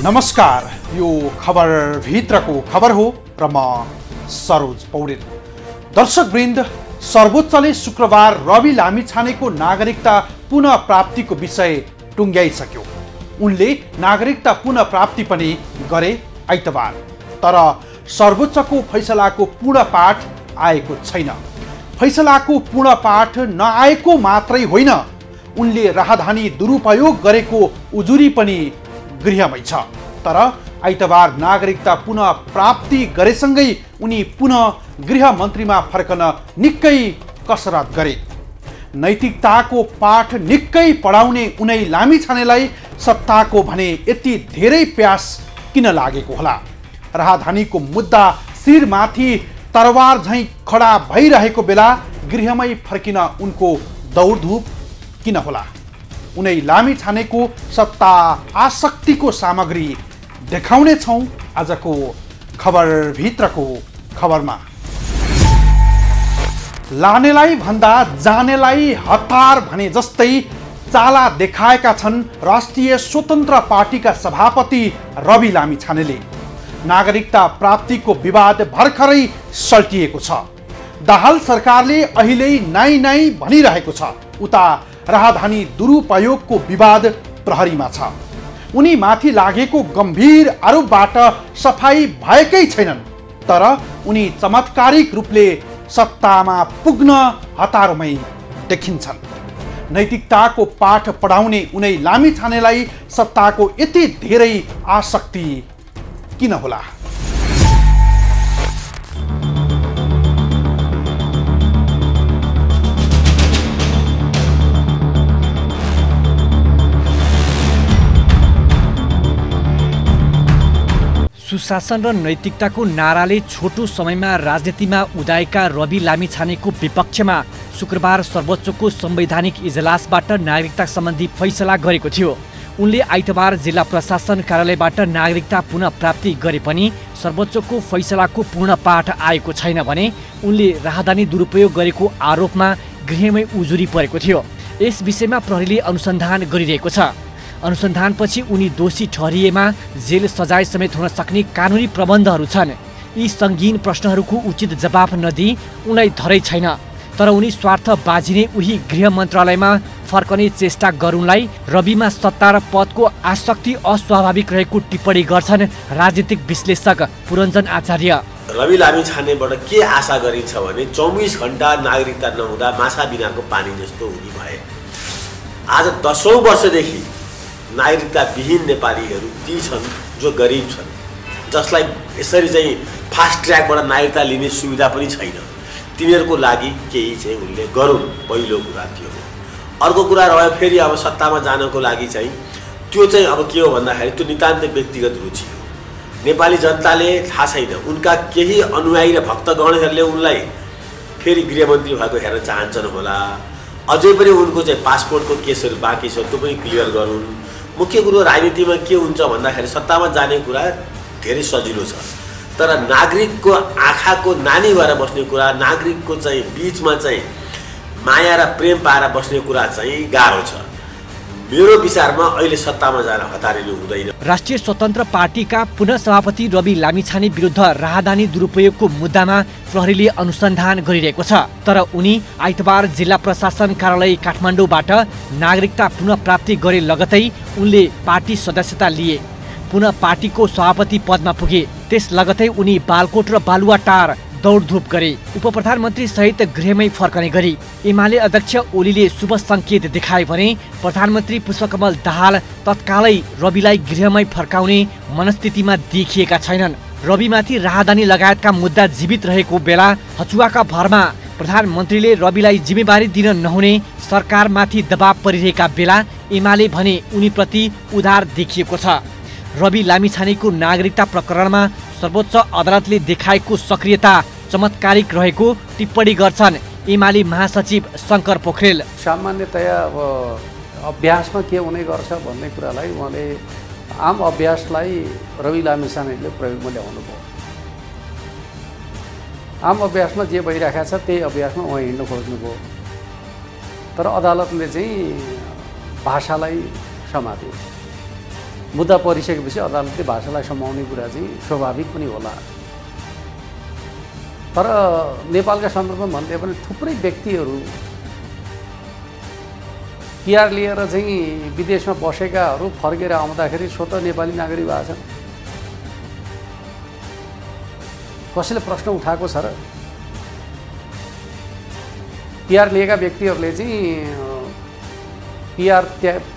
नमस्कार, यो खबर भित्रको खबर हो र म सरोज पौडेल। दर्शकवृन्द, सर्वोच्चले शुक्रबार रवि लामिछानेको नागरिकता पुनः प्राप्तिको विषय टुङ्ग्याइसक्यो। उनले नागरिकता पुनः प्राप्ति पनि गरे आइतबार। तर सर्वोच्चको फैसलाको पूर्ण पाठ आएको छैन। फैसलाको पूर्ण पाठ नआएको मात्रै होइन, उनले राहदानी दुरुपयोग गरेको उजुरी पनि गृहमै छ। तर आइतबार नागरिकता पुनः प्राप्ति गरेसँगै उनी पुनः गृह मन्त्रीमा फर्कन निकै कसरत गरे। नैतिकताको पाठ निकै पढाउने उनै लामिछानेलाई सत्ताको भने यति धेरै प्यास किन लागेको होला? राहदानीको मुद्दा शिरमाथि तरवार झैँ खडा भइरहेको बेला गृहमै फर्किन उनको दौडधुप किन होला? उनै लामिछानेको सत्ता आसक्तिको सामग्री देखाउने छौं आजको खबर भित्रको खबरमा। लानेलाई भन्दा जानेलाई हतार भने जस्तै चाला देखाएका छन् राष्ट्रिय स्वतन्त्र पार्टीका सभापति रवि लामिछानेले। नागरिकता प्राप्तिको विवाद भर्खरै सल्टिएको छ। दाहाल सरकारले अहिले नाइ नाइ भनिरहेको छ। उता राहदानी दुरुपयोगको विवाद प्रहरीमा छ। उनी माथि लागेको गम्भीर आरोपबाट सफाई भएकै छैनन्। तर उनी चमत्कारिक रूपले सत्तामा पुग्न हतारमै देखिन्छन्। नैतिकताको पाठ पढाउने उनै लामिछानेलाई सत्ताको यति धेरै आसक्ति किन होला? सुशासन र नैतिकताको नाराले छोटो समयमा राजनीतिमा उदाएका रवि लामिछानेको विपक्षमा शुक्रबार सर्वोच्चको संवैधानिक इजलासबाट नागरिकता सम्बन्धी फैसला गरेको थियो। उनले आइतबार जिल्ला प्रशासन कार्यालयबाट नागरिकता पुनः प्राप्ति गरे पनि सर्वोच्चको फैसलाको पूर्ण पाठ आएको छैन भने उनले राहदानी दुरुपयोग गरेको आरोपमा गृहमै उजुरी परेको थियो। यस विषयमा प्रहरीले अनुसन्धान गरिरहेको छ। अनुसन्धानपछि उनी दोषी ठहरिएमा जेल सजाय समेत हुन सक्ने कानुनी प्रबन्धहरू छन्। यी सङ्गीन प्रश्नहरूको उचित जवाफ नदिई उनलाई धरै छैन। तर उनी स्वार्थ बाजिने उही गृह मन्त्रालयमा फर्कने चेष्टा गरूनलाई रविमा सत्ता र पदको आसक्ति अस्वाभाविक रहेको टिप्पणी गर्छन् राजनीतिक विश्लेषक पुरञ्जन आचार्य। रवि लामिछानेबाट के आशा गरिन्छ भने 24 घण्टा नागरिकता नहुँदा माछा बिनाको पानी जस्तो हुने भए। आज 10औं वर्षदेखि नागरिकता विहीन नेपालीहरू ती छन् जो गरिब छन्, जसलाई यसरी चाहिँ फास्ट ट्र्याकबाट नागरिकता लिने सुविधा पनि छैन। तिनीहरूको लागि केही चाहिँ उनले गरून्, पहिलो कुरा थियो। अर्को कुरा रह्यो फेरि अब सत्तामा जानको लागि चाहिँ त्यो चाहिँ अब के हो भन्दाखेरि त्यो नितान्त व्यक्तिगत रुचि हो। नेपाली जनताले थाहा छैन, उनका केही अनुयायी र भक्तगणहरूले उनलाई फेरि गृहमन्त्री भएको हेर्न चाहन्छन् होला। अझै पनि उनको चाहिँ पासपोर्टको केसहरू बाँकी छ, त्यो पनि क्लियर गरून्। मुख्य कुरो राजनीतिमा के हुन्छ भन्दाखेरि सत्तामा जाने कुरा धेरै सजिलो छ, तर नागरिकको आँखाको नानी भएर बस्ने कुरा, नागरिकको चाहिँ बिचमा चाहिँ माया र प्रेम पाएर बस्ने कुरा चाहिँ गाह्रो छ। मेरो विचारमा अहिले सत्तामा जान हतारिनु हुँदैन। राष्ट्रिय स्वतन्त्र पार्टीका पुनः सभापति रवि लामिछाने विरुद्ध राहदानी दुरुपयोगको मुद्दामा प्रहरीले अनुसन्धान गरिरहेको छ। तर उनी आइतबार जिल्ला प्रशासन कार्यालय काठमाडौँबाट नागरिकता पुनः प्राप्ति गरे लगतै उनले पार्टी सदस्यता लिए, पुनः पार्टीको सभापति पदमा पुगे। त्यस लगतै उनी बालकोट र बालुवाटार दौडधुप गरे। उपप्रधानमन्त्री सहित गृहमै फर्कने गरी एमाले अध्यक्ष ओलीले शुभ सङ्केत देखाए भने प्रधानमन्त्री पुष्पकमल दाहाल तत्कालै रविलाई गृहमै फर्काउने मनस्थितिमा देखिएका छैनन्। रविमाथि राहदानी लगायतका मुद्दा जीवित रहेको बेला हचुवाका भरमा प्रधानमन्त्रीले रविलाई जिम्मेवारी दिन नहुने सरकारमाथि दबाव परिरहेका बेला एमाले भने उनीप्रति उदार देखिएको छ। रवि लामिछानेको नागरिकता प्रकरणमा सर्वोच्च अदालतले देखाएको सक्रियता चमत्कारिक रहेको टिप्पणी गर्छन् एमाले महासचिव शङ्कर पोखरेल। सामान्यतया अब अभ्यासमा के हुने गर्छ भन्ने कुरालाई उहाँले आम अभ्यासलाई रवि लामिछानेले प्रयोगमा ल्याउनु भयो। आम अभ्यासमा जे भइरहेको छ त्यही अभ्यासमा उहाँ हिँड्नु खोज्नुभयो। तर अदालतले चाहिँ भाषालाई समात्यो। मुद्दा परिसकेपछि अदालतले भाषालाई समाउने कुरा चाहिँ स्वाभाविक पनि होला। तर नेपालका सन्दर्भमा भन्दा पनि थुप्रै व्यक्तिहरू PR लिएर चाहिँ विदेशमा बसेकाहरू फर्केर आउँदाखेरि स्वतः नेपाली नागरिक भएको छन्। कसैले प्रश्न उठाएको छ र? PR लिएका व्यक्तिहरूले चाहिँ PR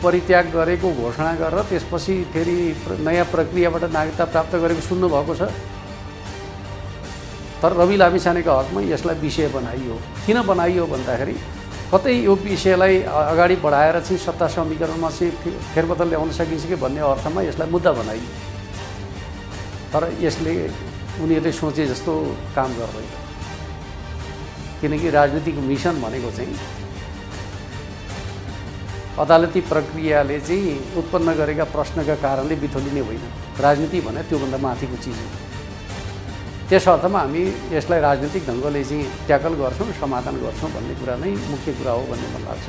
परित्याग गरेको घोषणा गरेर त्यसपछि फेरि नयाँ प्रक्रियाबाट नागरिकता प्राप्त गरेको सुन्नुभएको छ। तर रवि लामिछानेका हकमा यसलाई विषय बनाइयो। किन बनाइयो भन्दाखेरि कतै यो विषयलाई अगाडि बढाएर चाहिँ सत्ता समीकरणमा चाहिँ फेरबदल ल्याउन सकिन्छ कि भन्ने अर्थमा यसलाई मुद्दा बनाइयो। तर यसले उनीहरूले सोचे जस्तो काम गर्दैन। किनकि राजनीतिक मिसन भनेको चाहिँ अदालती प्रक्रियाले चाहिँ उत्पन्न गरेका प्रश्नका कारणले बिथोलिने होइन। राजनीति भने त्योभन्दा माथिको चिज हो। त्यस अर्थमा हामी यसलाई राजनीतिक ढङ्गले चाहिँ ट्याकल गर्छौँ, समाधान गर्छौँ भन्ने कुरा नै मुख्य कुरा हो भन्ने मलाई लाग्छ।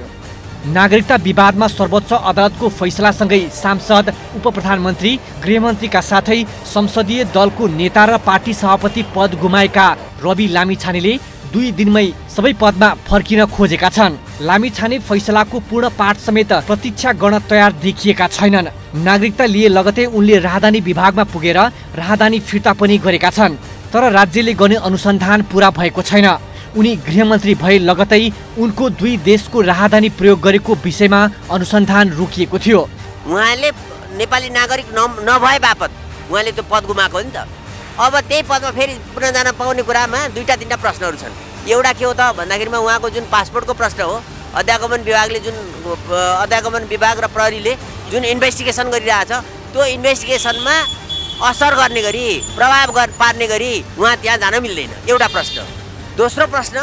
नागरिकता विवादमा सर्वोच्च अदालतको फैसलासँगै सांसद, उपप्रधानमन्त्री, गृहमन्त्रीका साथै संसदीय दलको नेता र पार्टी सभापति पद गुमाएका रवि लामिछानेले 2 दिनमै सबै पदमा फर्किन खोजेका छन्। लामिछाने फैसलाको पूर्ण पाठ समेत प्रतीक्षा गर्न तयार देखिएका छैनन्। नागरिकता लिए लगतै उनले राहदानी विभागमा पुगेर राहदानी फिर्ता पनि गरेका छन्। तर राज्यले गर्ने अनुसन्धान पूरा भएको छैन। उनी गृहमन्त्री भए लगतै उनको 2 देशको राहदानी प्रयोग गरेको विषयमा अनुसन्धान रोकिएको थियो। उहाँले नेपाली नागरिक नभए बापत उहाँले त्यो पद गुमाएको हो नि त। अब त्यही पदमा फेरि पुनः जान पाउने कुरामा 2-3 प्रश्नहरू छन्। एउटा के हो त भन्दाखेरिमा उहाँको जुन पासपोर्टको प्रश्न हो, अध्यागमन विभाग र प्रहरीले जुन इन्भेस्टिगेसन गरिरहेछ त्यो इन्भेस्टिगेसनमा असर गर्ने गरी, प्रभाव पार्ने गरी उहाँ त्यहाँ जान मिल्दैन, एउटा प्रश्न। दोस्रो प्रश्न,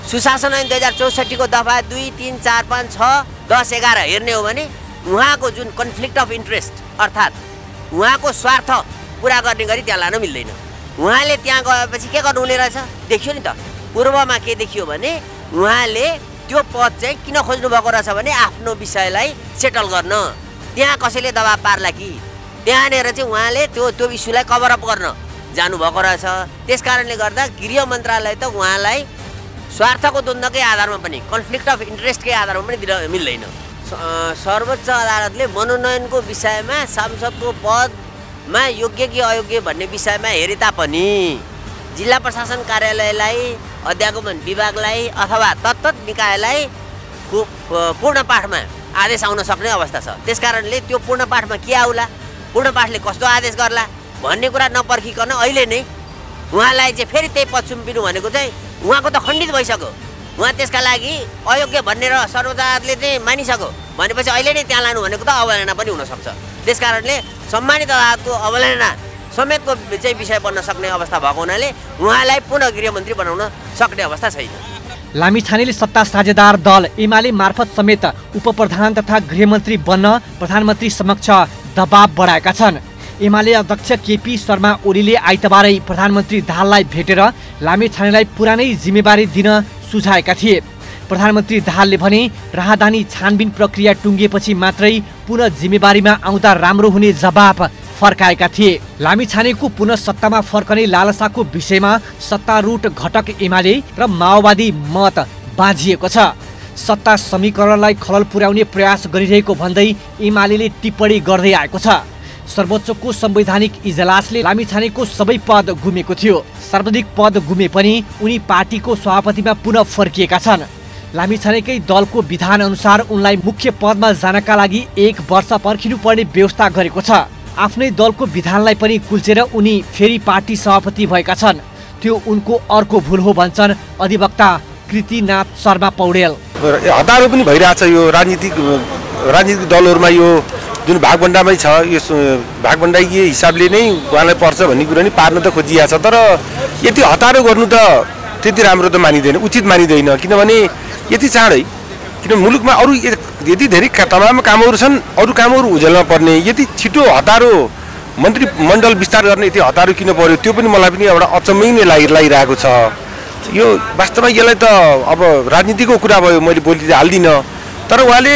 सुशासन ऐन 2064 को दफा 2, 3, 4, 5, 6, 10, 11 हेर्ने हो भने उहाँको जुन कन्फ्लिक्ट अफ इन्ट्रेस्ट अर्थात् उहाँको स्वार्थ पुरा गर्ने गरी त्यहाँ लान मिल्दैन। उहाँले त्यहाँ गएपछि के गर्नुहुने रहेछ देखियो नि त। पूर्वमा के देखियो भने उहाँले त्यो पद चाहिँ किन खोज्नु भएको रहेछ भने आफ्नो विषयलाई सेटल गर्न। त्यहाँ कसैले दबाब पार्ला कि त्यहाँनिर चाहिँ उहाँले त्यो इस्युलाई कभर अप गर्न जानुभएको रहेछ। त्यस कारणले गर्दा गृह मन्त्रालय त उहाँलाई स्वार्थको द्वन्द्वकै आधारमा पनि, कन्फ्लिक्ट अफ इन्ट्रेस्टकै आधारमा पनि दिन मिल्दैन। सर्वोच्च अदालतले मनोनयनको विषयमा सांसदको पदमा योग्य कि अयोग्य भन्ने विषयमा हेरे तापनि जिल्ला प्रशासन कार्यालयलाई, अध्यागमन विभागलाई अथवा तत्त निकायलाई पूर्ण पाठमा आदेश आउन सक्ने अवस्था छ। त्यसकारणले त्यो पूर्ण पाठमा के आउला, पूर्ण पाठले कस्तो आदेश गर्ला भन्ने कुरा नपर्खिकन अहिले नै उहाँलाई चाहिँ फेरि त्यही पद सुम्पिनु भनेको चाहिँ उहाँको त खण्डित भइसक्यो। उहाँ त्यसका लागि अयोग्य भन्ने र सर्वोच्च अदालतले चाहिँ मानिसक्यो भनेपछि अहिले नै त्यहाँ लानु भनेको त अवहेलना पनि हुनसक्छ। त्यसकारणले सम्मानित अदालतको अवहेलना समेतको चाहिँ विषय बन्न सक्ने अवस्था भएको हुनाले उहाँलाई पुनः गृहमन्त्री बनाउन सक्ने अवस्था छैन। लामिछानेले सत्ता साझेदार दल एमाले मार्फत समेत उपप्रधान तथा गृहमन्त्री बन्न प्रधानमन्त्री समक्ष दबाब बढाएका छन्। एमाले अध्यक्ष केपी शर्मा ओलीले आइतबारै प्रधानमन्त्री दाहाललाई भेटेर लामिछानेलाई पुरानै जिम्मेवारी दिन सुझाएका थिए। प्रधानमन्त्री दाहालले भने राहदानी छानबिन प्रक्रिया टुङ्गिएपछि मात्रै पुनः जिम्मेवारीमा आउँदा राम्रो हुने जवाब फर्काएका थिए। लामिछानेको पुनः सत्तामा फर्कने लालसाको विषयमा सत्तारूढ घटक एमाले र माओवादी मत बाँझिएको छ। सत्ता समीकरणलाई खलल पुर्याउने प्रयास गरिरहेको भन्दै एमाले टिप्पणी गर्दै आएको छ। सर्वोच्चको संवैधानिक इजलासले लामिछानेको सबै पद गुमेको थियो। सर्वाधिक पद गुमे पनि उनी पार्टीको सभापतिमा पुनः फर्किएका छन्। लामिछानेकै दलको विधान अनुसार उनलाई मुख्य पदमा जानका लागि 1 वर्ष पर्खिनुपर्ने व्यवस्था गरेको छ। आफ्नै दलको विधानलाई पनि कुल्चेर उनी फेरि पार्टी सभापति भएका छन्। त्यो उनको अर्को भुल हो भन्छन् अधिवक्ता कृतिनाथ शर्मा पौडेल। हतारो पनि भइरहेछ यो राजनीतिक दलहरूमा। यो जुन भागभण्डामै छ, यो भागभण्डाकै हिसाबले नै उहाँलाई पर्छ भन्ने कुरा नि पार्न त खोजिएको छ। तर यति हतारो गर्नु त त्यति राम्रो त मानिँदैन, उचित मानिँदैन। किनभने यति चाँडै, किन मुलुकमा अरू यति धेरै तमाम कामहरू छन्, अरू कामहरू उझेलमा पर्ने, यति छिटो हतारो मन्त्रीमण्डल विस्तार गर्ने यति हतारो किन पर्यो, त्यो पनि मलाई पनि एउटा अचम्मै नै लागिरहेको छ। यो वास्तवमा यसलाई त अब राजनीतिको कुरा भयो, मैले बोली हाल्दिनँ। तर उहाँले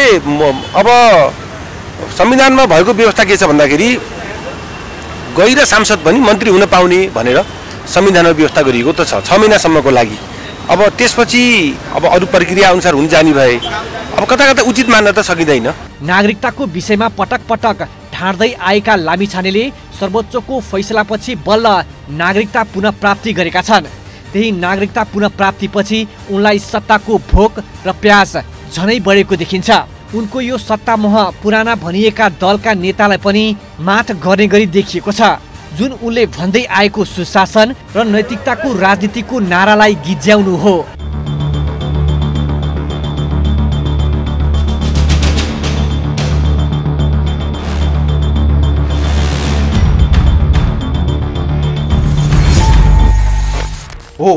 अब संविधानमा भएको व्यवस्था के छ भन्दाखेरि गैर सांसद पनि मन्त्री हुन पाउने भनेर संविधानमा व्यवस्था गरिएको त छ 6 महिनासम्मको लागि। अब त्यसपछि अब अरू प्रक्रिया अनुसार हुन जाने भए अब कता कता उचित मान्न त सकिँदैन। नागरिकताको विषयमा पटक पटक ढाड्दै आएका लामिछानेले सर्वोच्चको फैसलापछि बल्ल नागरिकता पुनः प्राप्ति गरेका छन्। त्यही नागरिकता पुनः प्राप्तिपछि उनलाई सत्ताको भोक र प्यास झनै बढेको देखिन्छ। उनको यो सत्तामोह पुराना भनिएका दलका नेतालाई पनि मात गर्ने गरी देखिएको छ, जुन उनले भन्दै आएको सुशासन र नैतिकताको राजनीतिको नारालाई गिज्याउनु हो। हो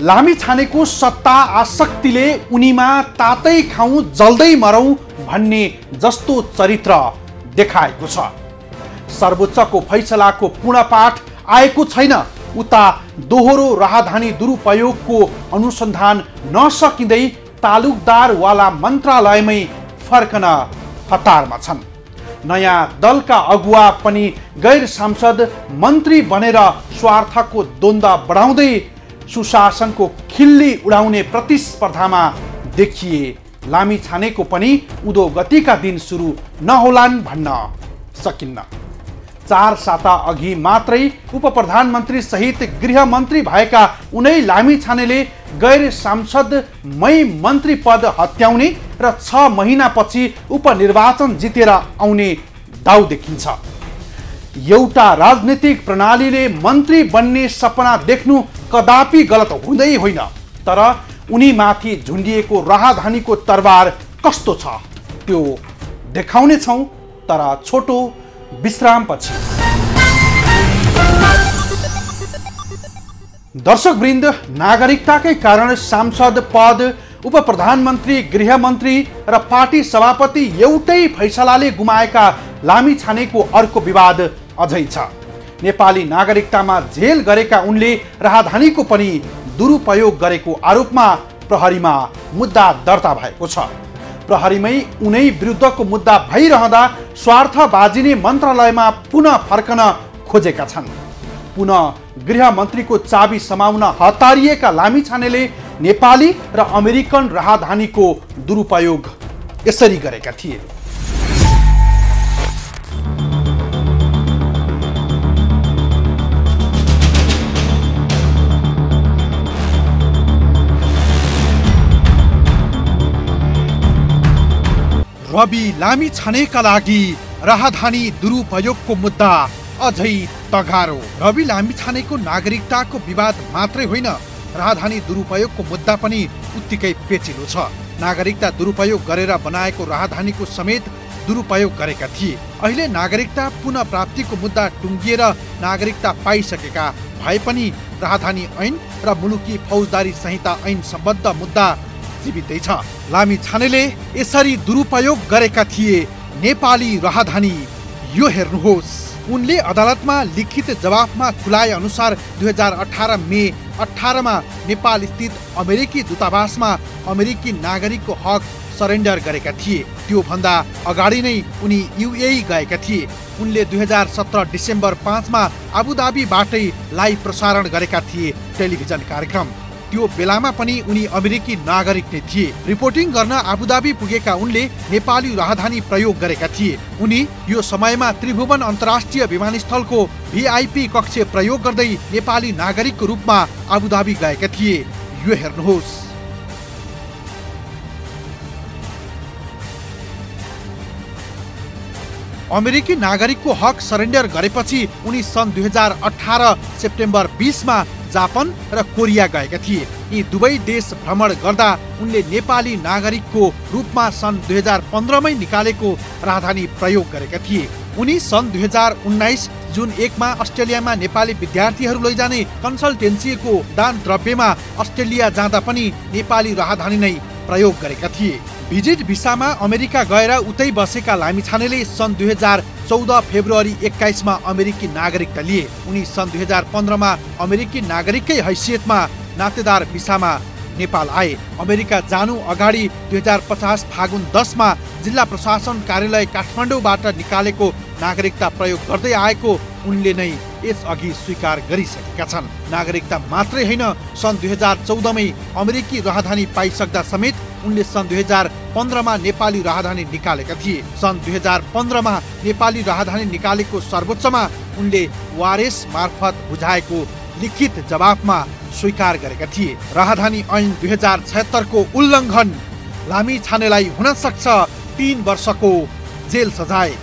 लामिछानेको सत्ता आसक्तिले उनीमा तातै खाउँ जल्दै मरौँ भन्ने जस्तो चरित्र देखाएको छ। सर्वोच्चको फैसलाको पूर्णपाठ आएको छैन, उता दोहोरो राहदानी दुरुपयोगको अनुसन्धान नसकिँदै तालुकदारवाला मन्त्रालयमै फर्कन हतारमा छन्। नयाँ दलका अगुवा पनि गैर सांसद मन्त्री बनेर स्वार्थको द्वन्द्व बढाउँदै सुशासनको खिल्ली उडाउने प्रतिस्पर्धामा देखिए। लामिछानेको पनि उदो गतिका दिन सुरु नहोलान् भन्न सकिन्न। 4 साता अघि मात्रै उप प्रधानमन्त्री सहित गृहमन्त्री भएका उनै लामिछानेले गैर सांसदमै मन्त्री पद हत्याउने र 6 महिनापछि उपनिर्वाचन जितेर आउने दाउ देखिन्छ। एउटा राजनीतिक प्रणालीले मन्त्री बन्ने सपना देख्नु कदापि गलत हुँदै होइन, तर उनीमाथि झुन्डिएको राहदानीको तरबार कस्तो छ त्यो देखाउने छौँ, तर छोटो विश्रामपछि। दर्शकवृन्द, नागरिकताकै कारण सांसद पद, उप प्रधानमन्त्री, गृहमन्त्री र पार्टी सभापति एउटै फैसलाले गुमाएका लामिछानेको अर्को विवाद अझै छ। नेपाली नागरिकतामा झेल गरेका उनले राहदानीको पनि दुरुपयोग गरेको आरोपमा प्रहरीमा मुद्दा दर्ता भएको छ। प्रहरीमै उनै विरुद्धको मुद्दा भइरहँदा स्वार्थबाजी नै मन्त्रालयमा पुनः फर्कन खोजेका छन्। पुनः गृहमन्त्रीको चाबी समाउन हतारिएका लामिछानेले नेपाली र अमेरिकन राहदानीको दुरुपयोग यसरी गरेका थिए। रवि लामिछानेका लागि राहदानी दुरुपयोगको मुद्दा अझै तगारो। रवि लामिछानेको नागरिकताको विवाद मात्रै होइन, राहदानी दुरुपयोगको मुद्दा पनि उत्तिकै पेचिलो छ। नागरिकता दुरुपयोग गरेर बनाएको राहदानीको समेत दुरुपयोग गरेका थिए। अहिले नागरिकता पुनः प्राप्तिको मुद्दा टुङ्गिएर नागरिकता पाइसकेका भए पनि राहदानी ऐन र मुलुकी फौजदारी संहिता ऐन सम्बद्ध मुद्दा जीवितै छ। लामिछानेले यसरी दुरुपयोग गरेका थिए नेपाली राहदानी, यो हेर्नुहोस्। उनले अदालतमा लिखित जवाफमा खुलाए अनुसार 2018 मे 18 मा नेपाल स्थित अमेरिकी दूतावासमा अमेरिकी नागरिकको हक सरेन्डर गरेका थिए। त्यो भन्दा अगाडि नै उनी युएई गएका थिए। उनले 2017 डिसेम्बर 5 मा आबुधाबीबाटै लाइभ प्रसारण गरेका थिए टेलिभिजन कार्यक्रम। त्यो बेलामा पनि उनी अमेरिकी नागरिक नै थिए। रिपोर्टिङ गर्न आबुधाबी पुगेका उनले नेपाली राहदानी प्रयोग गरेका थिए। उनी यो समयमा त्रिभुवन अन्तर्राष्ट्रिय विमानस्थलको भिआइपी कक्ष प्रयोग गर्दै नेपाली नागरिकको रूपमा आबुधाबी गएका थिए। यो हेर्नुहोस्। अमेरिकी नागरिकको हक सरेन्डर गरेपछि उनी सन् 2018 सेप्टेम्बर 20 मा जापान र कोरिया गएका थिए। यी दुवै देश भ्रमण गर्दा उनले नेपाली नागरिकको रूपमा सन् 2015 मै निकालेको राहदानी प्रयोग गरेका थिए। उनी सन् 2019 जुन 1 मा अस्ट्रेलियामा नेपाली विद्यार्थीहरू लैजाने कन्सल्टेन्सीको दान द्रव्यमा अस्ट्रेलिया जाँदा पनि नेपाली राहदानी नै प्रयोग गरेका थिए। भिजिट भिसामा अमेरिका गएर उतै बसेका लामिछानेले सन् 2014 फेब्रुअरी 21 मा अमेरिकी नागरिकता लिए। उनी सन् 2015 मा अमेरिकी नागरिककै हैसियतमा नातेदार भिसामा नेपाल आए। अमेरिका जानु अगाडि 2050 फागुन 10 मा जिल्ला प्रशासन कार्यालय काठमाडौँबाट निकालेको नागरिकता प्रयोग गर्दै आएको उनले नै यसअघि स्वीकार गरिसकेका छन्। नागरिकता मात्रै होइन, सन् 2014 मै अमेरिकी राजधानी पाइसक्दा समेत उनले सन् 2015 मा नेपाली राजधानी निकालेका थिए। सन् 2015 मा नेपाली राजधानी निकालेको सर्वोच्चमा उनले वारेस मार्फत बुझाएको लिखित जवाफमा स्वीकार गरेका थिए। राजधानी ऐन 2076 को उल्लङ्घन, लामिछानेलाई हुन सक्छ 3 वर्षको जेल सजाय।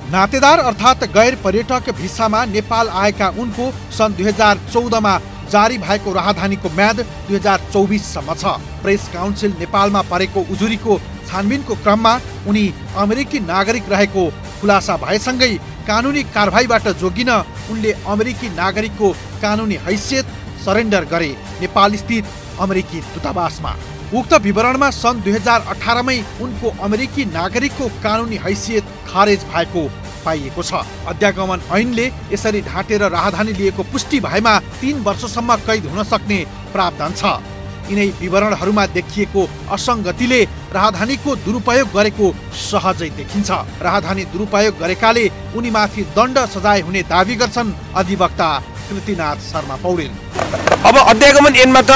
नातेदार अर्थात् गैर पर्यटक भिसामा नेपाल आएका उनको सन् 2014 मा जारी भएको राजधानीको म्याद 2024 सम्म छ। प्रेस काउन्सिल नेपालमा परेको उजुरीको छानबिनको क्रममा उनी अमेरिकी नागरिक रहेको खुलासा भएसँगै कानुनी कारबाहीबाट जोगिन उनले अमेरिकी नागरिकको कानुनी हैसियत सरेन्डर गरे नेपाल स्थित अमेरिकी दूतावासमा। उक्त विवरणमा सन् 2018 मै उनको अमेरिकी नागरिकको कानुनी हैसियत खारेज भएको पाइएको छ। अध्यागमन ऐनले यसरी ढाँटेर राजधानी लिएको पुष्टि भएमा 3 वर्षसम्म कैद हुन सक्ने प्रावधान छ। यिनै विवरणहरूमा देखिएको असङ्गतिले राजधानीको दुरुपयोग गरेको सहजै देखिन्छ। राजधानी दुरुपयोग गरेकाले उनीमाथि दण्ड सजाय हुने दावी गर्छन् अधिवक्ता कृतिनाथ शर्मा पौडेल। अब अध्यागमन ऐनमा त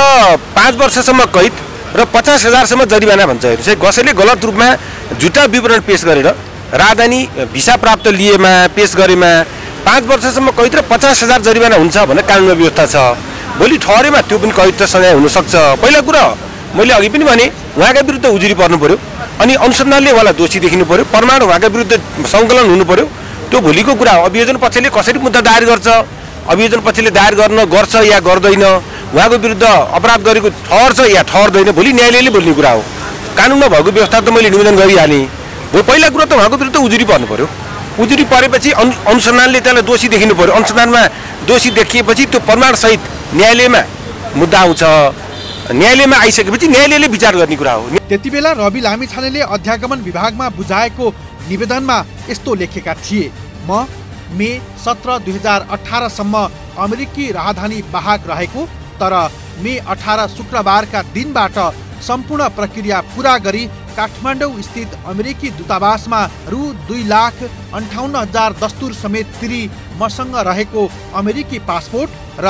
5 वर्षसम्म कैद र 50,000 सम्म जरिवाना भन्छ। कसैले गलत रूपमा झुटा विवरण पेश गरेर राजधानी भिसा प्राप्त लिएमा पेश गरेमा 5 वर्षसम्म कैद र 50,000 जरिवाना हुन्छ भनेर कानुनमा व्यवस्था छ। भोलि ठहरेमा त्यो पनि कैद त सजाय हुन सक्छ। पहिला कुरा मैले अघि पनि भने उहाँका विरुद्ध उजुरी पर्नु पर्यो, अनि अनुसन्धानले उहाँलाई दोषी देखिनु पर्यो, प्रमाण उहाँका विरुद्ध सङ्कलन हुनु पर्यो। त्यो भोलिको कुरा हो। अभियोजन पक्षले कसरी मुद्दा दायर गर्छ, अभियोजन पक्षले दायर गर्छ या गर्दैन, उहाँको विरुद्ध अपराध गरेको ठहर्छ या ठहर्दैन, भोलि न्यायालयले बोल्ने कुरा हो। कानुनमा भएको व्यवस्था त मैले निवेदन गरिहालेँ। पहिला कुरा त उहाँको विरुद्ध उजुरी पर्नु पर्यो। उजुरी परेपछि अनुसन्धानले त्यसलाई दोषी देखिनु पर्यो। अनुसन्धानमा दोषी देखिएपछि त्यो प्रमाणसहित न्यायालयमा मुद्दा आउँछ। न्यायालयमा आइसकेपछि न्यायालयले विचार गर्ने कुरा हो। त्यतिबेला रवि लामिछानेले अध्यागमन विभागमा बुझाएको निवेदनमा यस्तो लेखेका थिए, म मे 17, 2018 सम्म अमेरिकी राजधानी बाहक रहेको, तर मे 18 शुक्रबारका दिनबाट सम्पूर्ण प्रक्रिया पूरा गरी काठमाडौँ स्थित अमेरिकी दूतावासमा रु 2,58,000 दस्तुर समेत तिरी मसँग रहेको अमेरिकी पासपोर्ट र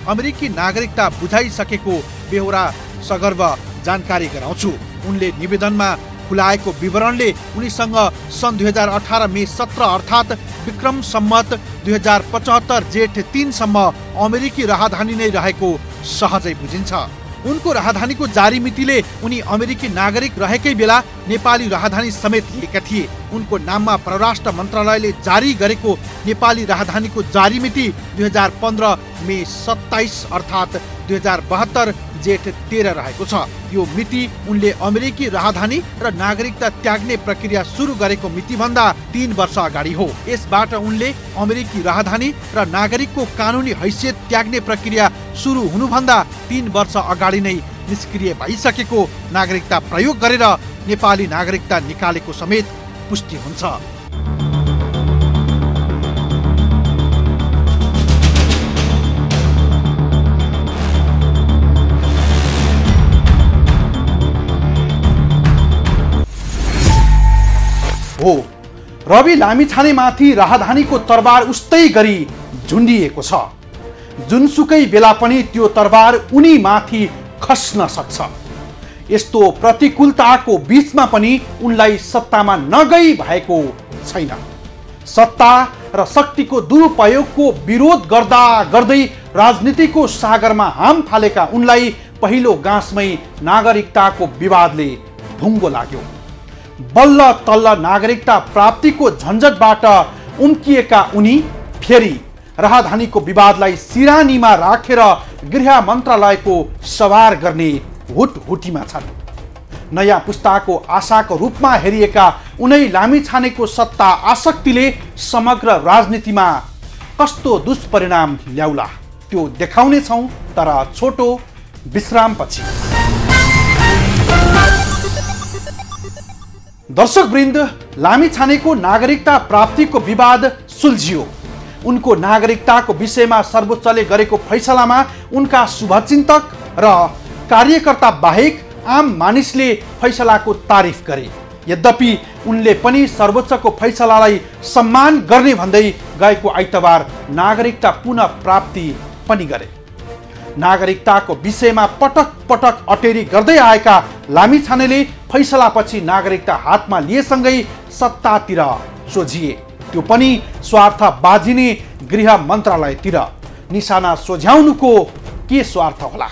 अमेरिकी नागरिकता बुझाइसकेको बेहोरा सगर्व जानकारी गराउँछु। उनले निवेदनमा खुलाएको विवरणले उनीसँग सन् 2018 मे 17 अर्थात् विक्रम सम्मत 2075 जेठ 3 सम्म अमेरिकी राजधानी नै रहेको सहजै बुझिन्छ। उनको राजधानीको जारी मितिले उनी अमेरिकी नागरिक रहेकै बेला नेपाली राजधानी समेत लिएका थिए। उनको नाममा परराष्ट्र मन्त्रालयले जारी गरेको नेपाली राजधानीको जारी मिति 2015 मे 27 अर्थात् 2072 जेठ 13 रहेको छ। यो मिति उनले अमेरिकी राजधानी र नागरिकता त्याग्ने प्रक्रिया सुरु गरेको मितिभन्दा 3 वर्ष अगाडि हो। यसबाट उनले अमेरिकी राजधानी र नागरिकको कानुनी हैसियत त्याग्ने प्रक्रिया सुरु हुनुभन्दा 3 वर्ष अगाडि नै निष्क्रिय भइसकेको नागरिकता प्रयोग गरेर नेपाली नागरिकता निकालेको समेत पुष्टि हुन्छ। हो, रवि लामिछानेमाथि राजधानीको तरबार उस्तै गरी झुन्डिएको छ। जुनसुकै बेला पनि त्यो तरबार उनीमाथि खस्न सक्छ। यस्तो प्रतिकूलताको बीचमा पनि उनलाई सत्तामा नगई भएको छैन। सत्ता र शक्तिको दुरुपयोगको विरोध गर्दा गर्दै राजनीतिको सागरमा हाम फालेका उनलाई पहिलो गाँसमै नागरिकताको विवादले ढुङ्गो लाग्यो। बल्ल तल्ल नागरिकता प्राप्तिको झन्झटबाट उम्किएका उनी फेरि राजधानीको विवादलाई सिरानीमा राखेर गृह मन्त्रालयको सवार गर्ने हुटहुटीमा छन्। नयाँ पुस्ताको आशाको रूपमा हेरिएका उनै लामिछानेको सत्ता आसक्तिले समग्र राजनीतिमा कस्तो दुष्परिणाम ल्याउला त्यो देखाउने छौं, तर छोटो विश्रामपछि। दर्शकवृन्द, लामिछानेको नागरिकता प्राप्तिको विवाद सुल्झियो। उनको नागरिकताको विषयमा सर्वोच्चले गरेको फैसलामा उनका शुभचिन्तक र कार्यकर्ता बाहेक आम मानिसले फैसलाको तारिफ गरे। यद्यपि उनले पनि सर्वोच्चको फैसलालाई सम्मान गर्ने भन्दै गएको आइतबार नागरिकता पुनः प्राप्ति पनि गरे। नागरिकताको विषयमा पटक पटक अटेरी गर्दै आएका लामिछानेले फैसलापछि नागरिकता हातमा लिएसँगै सत्तातिर सोझिए, त्यो पनि स्वार्थ बाजिने गृह मन्त्रालयतिर। निशाना सोझ्याउनुको के स्वार्थ होला?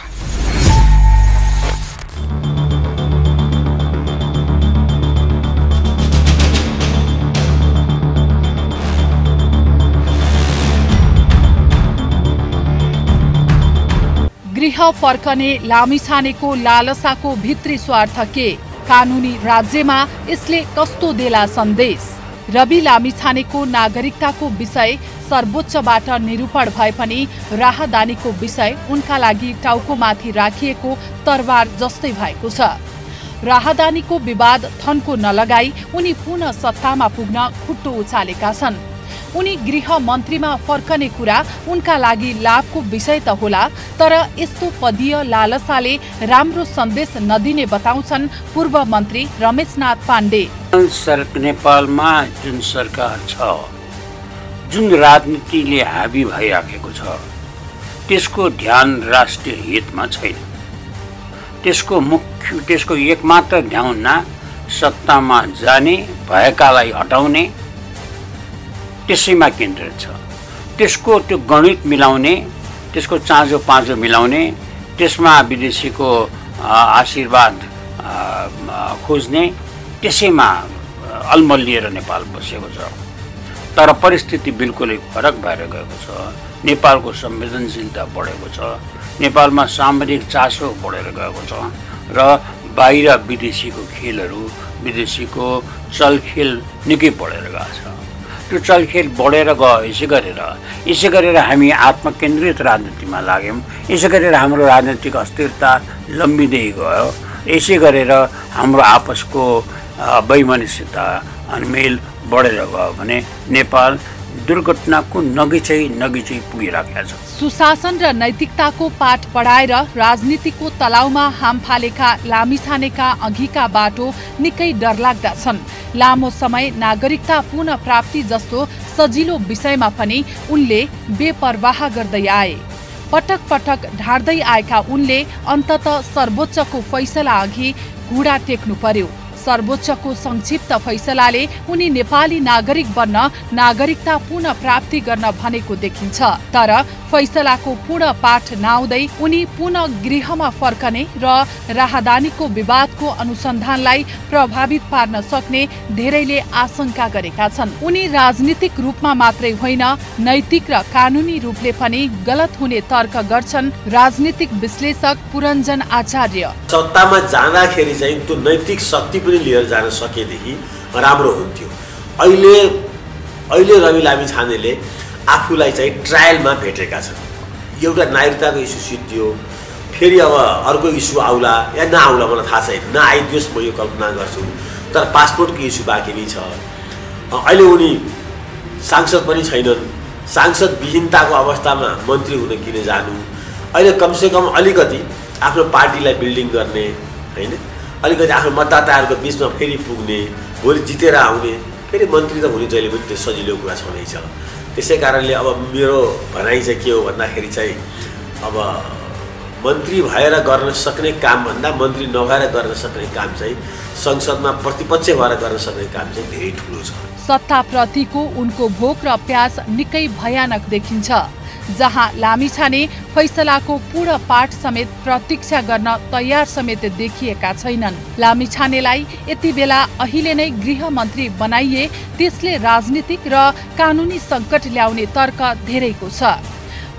गृह फर्कने लामिछानेको लालसाको भित्री स्वार्थ के? कानुनी राज्यमा यसले कस्तो देला सन्देश? रवि लामिछानेको नागरिकताको विषय सर्वोच्चबाट निरूपण भए पनि राहदानीको विषय उनका लागि टाउकोमाथि राखिएको तरवार जस्तै भएको छ। राहदानीको विवाद थन्को नलगाई उनी पुनः सत्तामा पुग्न खुट्टो उचालेका छन्। उनी गृह मन्त्रीमा फर्कने कुरा उनका लागि लाभको विषय त होला, तर यस्तो पदीय लालसाले राम्रो सन्देश नदिने बताउँछन् पूर्व मन्त्री रमेशनाथ पाण्डे। नेपालमा जुन सरकार छ, जुन राजनीतिले हाबी भइराखेको छ, त्यसको ध्यान राष्ट्रिय हितमा छैन। त्यसको एकमात्र ध्यान सत्तामा जाने, भएकालाई हटाउने, त्यसैमा केन्द्रित छ। त्यसको त्यो गणित मिलाउने, त्यसको चाँजो पाँजो मिलाउने, त्यसमा विदेशीको आशीर्वाद खोज्ने, त्यसैमा अलमल्लिएर नेपाल बसेको छ। तर परिस्थिति बिल्कुलै फरक भएर गएको छ। नेपालको संवेदनशीलता बढेको छ, नेपालमा सामरिक चासो बढेर गएको छ र बाहिर विदेशीको खेलहरू, विदेशीको चलखेल निकै बढेर गएको छ। त्यो चलखेल बढेर गयो। यसै गरेर हामी आत्मकेन्द्रित राजनीतिमा लाग्यौँ। यसै गरेर हाम्रो राजनीतिक अस्थिरता लम्बिँदै गयो। यसै गरेर हाम्रो आपसको वैमनस्यता अनमेल बढेर गयो भने नेपाल दुर्घटनाको नगिचै पुगिराखेको छ। सुशासन र नैतिकताको पाठ पढाएर राजनीतिको तलाउमा हाम फालेका लामिछानेका अघिका बाटो निकै डरलाग्दा छन्। लामो समय नागरिकता पुनः प्राप्ति जस्तो सजिलो विषयमा पनि उनले बेपरवाह गर्दै आए। पटक पटक ढाड्दै आएका उनले अन्ततः सर्वोच्चको फैसला अघि घुँडा टेक्नु पर्यो। सर्वोच्चको संक्षिप्त फैसलाले उनी नेपाली नागरिक बन्न, नागरिकता पुनः प्राप्ति गर्न भनेको देखिन्छ। तर फैसलाको पूर्ण पाठ नआउँदै उनी पुनः गृहमा फर्कने र राहदानीको विवादको अनुसन्धानलाई प्रभावित पार्न सक्ने धेरैले आशंका गरेका छन्। उनी राजनीतिक रूपमा मात्रै होइन, नैतिक र कानुनी रूपले पनि गलत हुने तर्क गर्छन् राजनीतिक विश्लेषक पुरञ्जन आचार्य। सत्तामा जाँदाखेरि चाहिँ त्यो नैतिक शक्ति पनि लिएर जान सकेदेखि राम्रो हुन्थ्यो। अहिले रवि लामिछानेले आफूलाई चाहिँ ट्रायलमा भेटेका छन्। एउटा नागरिकताको इस्यु सिद्धियो, फेरि अब अर्को इस्यु आउला या नआउला मलाई थाहा छैन, नआइदियोस् म यो कल्पना गर्छु। तर पासपोर्टको इस्यु बाँकी नै छ। अहिले उनी सांसद पनि छैनन्। सांसद विहीनताको अवस्थामा मन्त्री हुन किन जानु? अहिले कमसेकम अलिकति आफ्नो पार्टीलाई बिल्डिङ गर्ने, होइन, अलिकति आफ्नो मतदाताहरूको बिचमा फेरि पुग्ने, भोलि जितेर आउने, फेरि मन्त्री त हुने जहिले पनि त्यो सजिलो कुरा छँदैछ। त्यसै कारणले अब मेरो भनाइ चाहिँ के हो भन्दाखेरि चाहिँ अब मन्त्री भएर गर्न सक्ने कामभन्दा मन्त्री नभएर गर्न सक्ने काम चाहिँ संसदमा प्रतिपक्ष भएर गर्न सक्ने काम चाहिँ धेरै ठुलो छ। सत्ताप्रतिको उनको भोक र प्यास निकै भयानक देखिन्छ। जहाँ लामिछाने फैसलाको पूर्ण पाठ समेत प्रतीक्षा गर्न तयार समेत देखिएका छैनन्। लामिछानेलाई यति बेला अहिले नै गृहमन्त्री बनाइए त्यसले राजनीतिक र कानुनी सङ्कट ल्याउने तर्क धेरैको छ।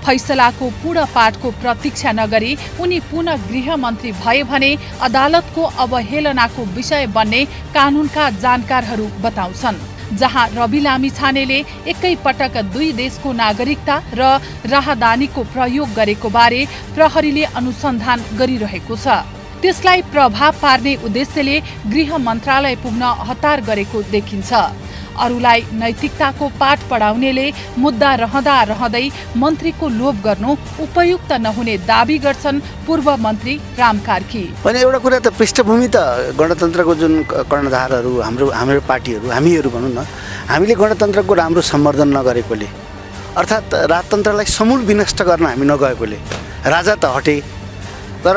फैसलाको पूर्ण पाठको प्रतीक्षा नगरी उनी पुनः गृहमन्त्री भए भने अदालतको अवहेलनाको विषय बन्ने कानुनका जानकारहरू बताउँछन्। जहाँ रवि लामिछानेले एकै पटक 2 देशको नागरिकता र राहदानीको प्रयोग गरेको बारे प्रहरीले अनुसन्धान गरिरहेको छ। त्यसलाई प्रभाव पार्ने उद्देश्यले गृह मन्त्रालय पुग्न हतार गरेको देखिन्छ। अरूलाई नैतिकताको पाठ पढाउनेले मुद्दा रहँदा रहँदै मन्त्रीको लोभ गर्नु उपयुक्त नहुने दाबी गर्छन् पूर्व मन्त्री राम कार्की। भने एउटा कुरा त पृष्ठभूमि त गणतन्त्रको जुन कर्णधारहरू हाम्रो पार्टीहरू हामीहरू भनौँ न, हामीले गणतन्त्रको राम्रो सम्वर्धन नगरेकोले अर्थात् राजतन्त्रलाई समूल विनष्ट गर्न हामी नगएकोले राजा त हटे, तर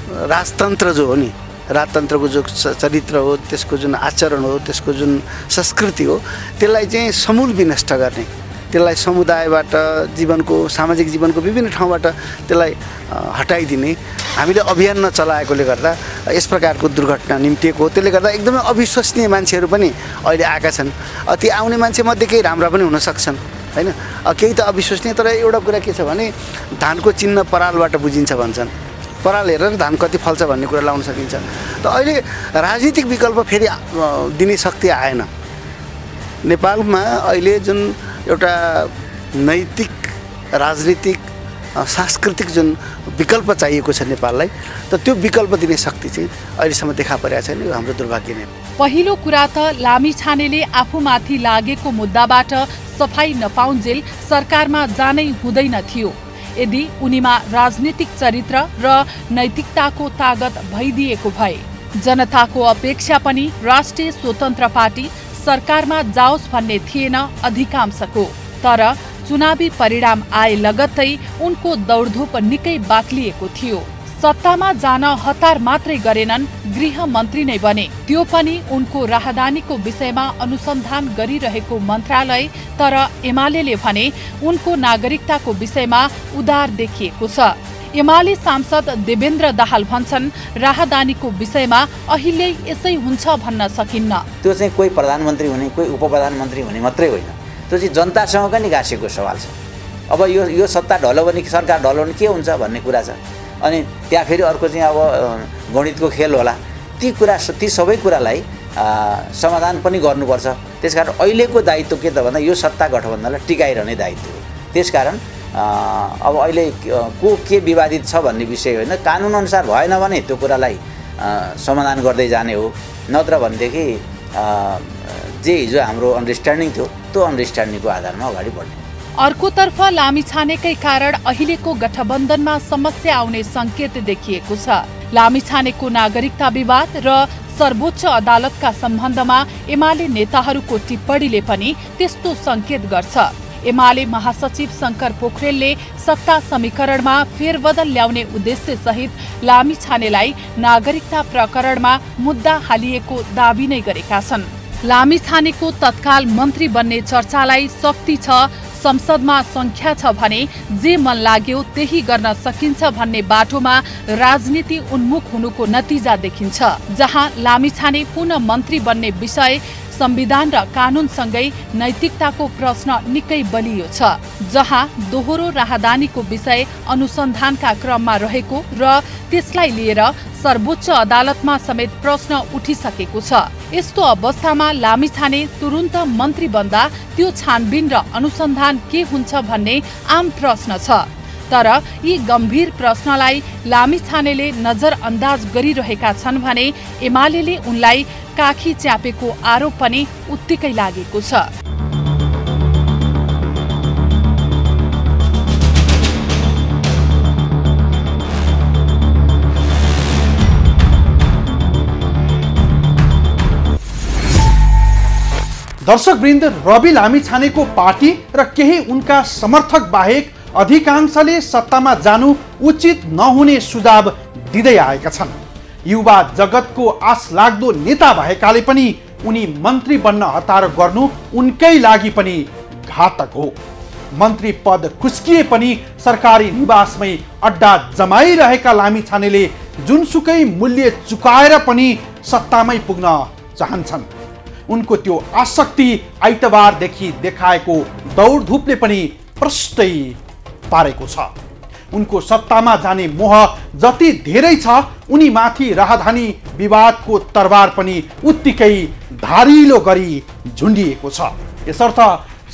राजतन्त्र जो हो नि, राजतन्त्रको जो चरित्र हो, त्यसको जुन आचरण हो, त्यसको जुन संस्कृति हो, त्यसलाई चाहिँ समूल विनष्ट गर्ने, त्यसलाई समुदायबाट जीवनको सामाजिक जीवनको विभिन्न ठाउँबाट त्यसलाई हटाइदिने हामीले अभियान नचलाएकोले गर्दा यस प्रकारको दुर्घटना निम्तिएको हो। त्यसले गर्दा एकदमै अविश्वसनीय मान्छेहरू पनि अहिले आएका छन्। ती आउने मान्छे मध्ये केही राम्रा पनि हुन सक्छन् हैन, केही त अविश्वसनीय। तर एउटा कुरा के छ भने धानको चिन्ह परालबाट बुझिन्छ भन्छन्, पराल हेरेर धान कति फल्छ भन्ने कुरा लाउन सकिन्छ। त अहिले राजनीतिक विकल्प फेरि दिने शक्ति आएन नेपालमा। अहिले जुन एउटा नैतिक राजनीतिक सांस्कृतिक जुन विकल्प चाहिएको छ नेपाललाई, त त्यो विकल्प दिने शक्ति चाहिँ अहिलेसम्म देखा परेको छैन। यो हाम्रो दुर्भाग्य नै। पहिलो कुरा त लामिछानेले आफूमाथि लागेको मुद्दाबाट सफाई नपाउन्जेल सरकारमा जानै हुँदैन थियो। यदि उनीमा राजनीतिक चरित्र र नैतिकताको तागत भइदिएको भए जनताको अपेक्षा पनि राष्ट्रिय स्वतन्त्र पार्टी सरकारमा जाओस् भन्ने थिएन अधिकांशको। तर चुनावी परिणाम आए लगत्तै उनको दौडधुप निकै बाक्लिएको थियो। सत्तामा जान हतार मात्रै गरेनन्, गृह मन्त्री नै बने, त्यो पनि उनको राहदानीको विषयमा अनुसन्धान गरिरहेको मन्त्रालय। तर एमालेले भने उनको नागरिकताको विषयमा उदार देखिएको छ। एमाले सांसद देवेन्द्र दाहाल भन्छन् राहदानीको विषयमा अहिले यसै हुन्छ भन्न सकिन्न। त्यो चाहिँ कोही प्रधानमन्त्री हुने कोही उपप्रधानमन्त्री हुने मात्रै होइन, त्यो चाहिँ जनतासँग पनि गाँसेको सवाल छ। अब यो सत्ता ढल्यो भने सरकार ढल्यो भने के हुन्छ भन्ने कुरा छ। अनि त्यहाँ फेरि अर्को चाहिँ अब गणितको खेल होला। ती सबै कुरालाई समाधान पनि गर्नुपर्छ। त्यसकारण अहिलेको दायित्व के त भन्दा यो सत्ता गठबन्धनलाई टिकाइरहने दायित्व हो। त्यसकारण अब अहिले को के विवादित छ भन्ने विषय होइन, कानुनअनुसार भएन भने त्यो कुरालाई समाधान गर्दै जाने हो। नत्र भनेदेखि जे हिजो हाम्रो अन्डरस्ट्यान्डिङ थियो त्यो अन्डरस्ट्यान्डिङको आधारमा अगाडि बढ्ने। अर्कोतर्फ लामिछानेकै कारण अहिलेको गठबन्धनमा समस्या आउने संकेत देखिएको छ। लामिछानेको नागरिकता विवाद र सर्वोच्च अदालतका सम्बन्धमा एमाले नेताहरूको टिप्पणीले पनि त्यस्तो संकेत गर्छ। एमाले महासचिव शङ्कर पोखरेलले सत्ता समीकरणमा फेरबदल ल्याउने उद्देश्य सहित लामिछानेलाई नागरिकता प्रकरणमा मुद्दा हालिएको दाबी नै गरेका छन्। लामिछानेको तत्काल मन्त्री बन्ने चर्चालाई शक्ति छ, संसदमा संख्या छ भने जे मन लाग्यो त्यही गर्न सकिन्छ भन्ने बाटोमा राजनीति उन्मुख हुनुको नतिजा देखिन्छ। जहाँ लामिछाने पुनः मन्त्री बन्ने विषय संविधान र कानुनसँगै नैतिकताको प्रश्न निकै बलियो छ। जहाँ दोहोरो राहदानीको विषय अनुसन्धानका क्रममा रहेको र त्यसलाई लिएर सर्वोच्च अदालतमा समेत प्रश्न उठिसकेको छ। यस्तो अवस्थामा लामिछाने तुरुन्त मन्त्री बन्दा त्यो छानबिन र अनुसन्धान के हुन्छ भन्ने आम प्रश्न छ। तर यी गम्भीर प्रश्नलाई लामिछानेले नजरअन्दाज गरिरहेका छन् भने एमालेले उनलाई काखी च्यापेको आरोप पनि उत्तिकै लागेको छ। दर्शकवृन्द, रवि लामिछानेको पार्टी र केही उनका समर्थक बाहेक अधिकांशले सत्तामा जानु उचित नहुने सुझाव दिँदै आएका छन्। युवा जगतको आश लाग्दो नेता भएकाले पनि उनी मन्त्री बन्न हतार गर्नु उनकै लागि पनि घातक हो। मन्त्री पद खुस्किए पनि सरकारी निवासमै अड्डा जमाइरहेका लामिछानेले जुनसुकै मूल्य चुकाएर पनि सत्तामै पुग्न चाहन्छन्। उनको त्यो आसक्ति आइतबारदेखि देखाएको दौडधुपले पनि प्रष्टै पारेको छ। उनको सत्तामा जाने मोह जति धेरै छ उनी माथि राहदानी विवादको तरबार पनि उत्तिकै धारिलो गरी झुन्डिएको छ। यसर्थ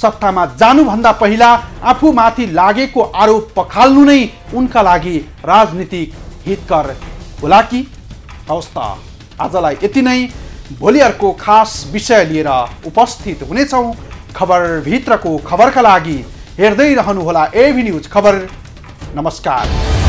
सत्तामा जानुभन्दा पहिला आफूमाथि लागेको आरोप पखाल्नु नै उनका लागि राजनीतिक हितकर होला कि? हवस् त आजलाई यति नै। भोलि अर्को खास विषय लिएर उपस्थित हुनेछौँ। खबरभित्रको खबरका लागि हेर्दै रहनुहोला एभी न्युज खबर। नमस्कार।